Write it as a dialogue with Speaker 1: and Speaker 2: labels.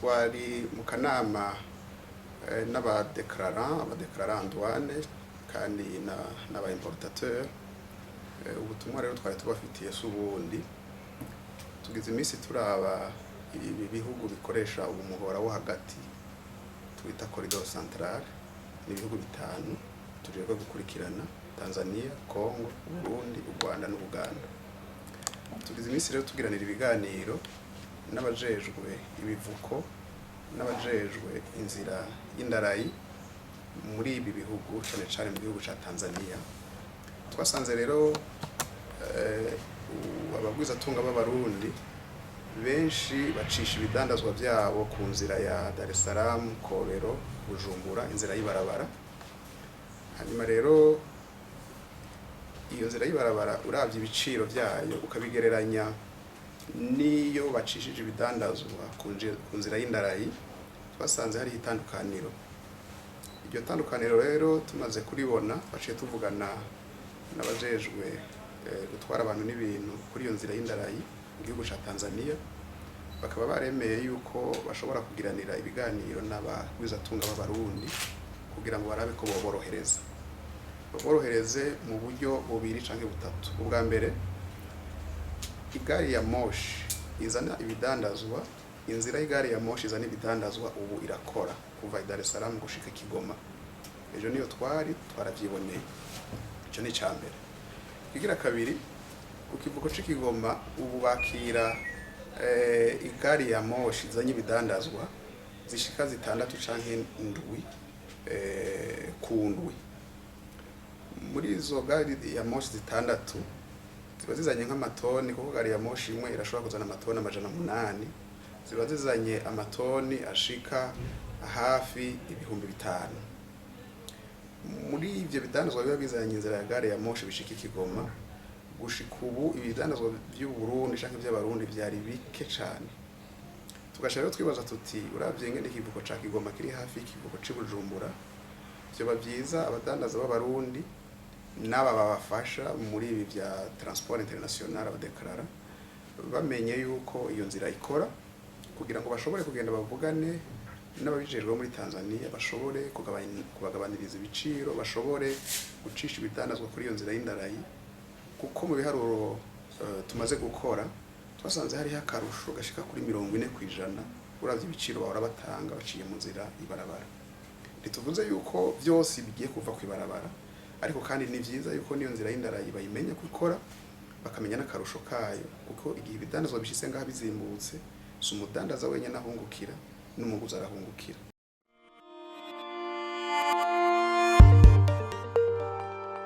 Speaker 1: twari mu kanama n'abadeclarant douane kandi n'aba importateur. Ubutumwa rero twari tubafitiye subundi tugize iminsi turaba ibi bihugu bikoresha umuhora wo hagati twita corridor central, ni ibihugu bitanu tujejwe gukurikirana: Tanzania, Congo, Burundi, u Rwanda n'Ubuganda. Tugize iminsi rero tugiranira ibiganiro n'abajejwe ibivuko n'abajejwe inzira y'indarayi muri ibi bihugu, cyane cyane mu gihugu ca Tanzania. Twasanze rero abagwizatunga b'abarundi benshi bacisha ibidandazwa byabo ku nzira ya Dar es Salaam, Kobero, Bujumbura, inzira y'ibarabara. Hanyuma rero iyo nzira y'ibarabara uravye ibiciro byayo ukabigereranya niyo bacishije ibidandazwa ku nzira y'indarayi, twasanze hari itandukaniro. Iryo tandukaniro rero tumaze kuribona, baciye tuvugana n'abajejwe gutwara abantu n'ibintu kuri iyo nzira y'indarayi mu gihugu ca Tanzania, bakaba baremeye yuko bashobora kugiranira ibiganiro n'abagwizatunga b'abarundi kugira ngo barabe ko borohereze mu buryo bubiri canke butatu. Ubwa mbere, igari ya moshi izana ibidandazwa, inzira y'igari ya moshi izana ibidandazwa ubu irakora kuva Dar es Salaam gushika Kigoma. Ejo niyo twaravyiboneye. Ico ni cambere. Ikigira kabiri, ku kivuko c'Ikigoma ubu bakira igari ya moshi izanye ibidandazwa zishika 6 canke 7 ku ndwi. Muri izo gari ya moshi 6 ziba zizanye nk'amatoni, kuko gari ya moshi imwe irashobora kuzana amatoni 800, ziba zizanye amatoni ashika hafi 5,000. Muri ivyo bidandazwa biba bizanye inzira ya gari ya moshi bishika Kigoma, gushika ubu ibidandazwa by'u Burundi canke by'abarundi byari bike cane. Tugasha rero twibaza tuti uravye ngene ikivuko ca Kigoma kiri hafi y'ikivuko c'i Bujumbura, byoba byiza abadandaza b'abarundi n'aba babafasha muri ibi vya transport international abadeklara bamenye yuko iyo nzira ikora, kugira ngo bashobore kugenda bavugane n'ababijejwe muri Tanzania, bashobore kubagabaniriza ibiciro, bashobore gucisha ibidandazwa kuri iyo nzira y'indarayi. Kuko mu biharuro tumaze gukora twasanze hari akarusho gashika kuri 40% uravye ibiciro bahora batanga baciye mu nzira ibarabara. Ntituvuze yuko byose bigiye kuva ku ibarabara, ariko kandi ni vyiza yuko niyo nzira y'indarayi bayimenya kwikora, bakamenya n'akarusho kayo, kuko igihe ibidandazwa bishitse ngaha bizimbutse, si umudandaza wenyene ahungukira, n'umuguzi arahungukira.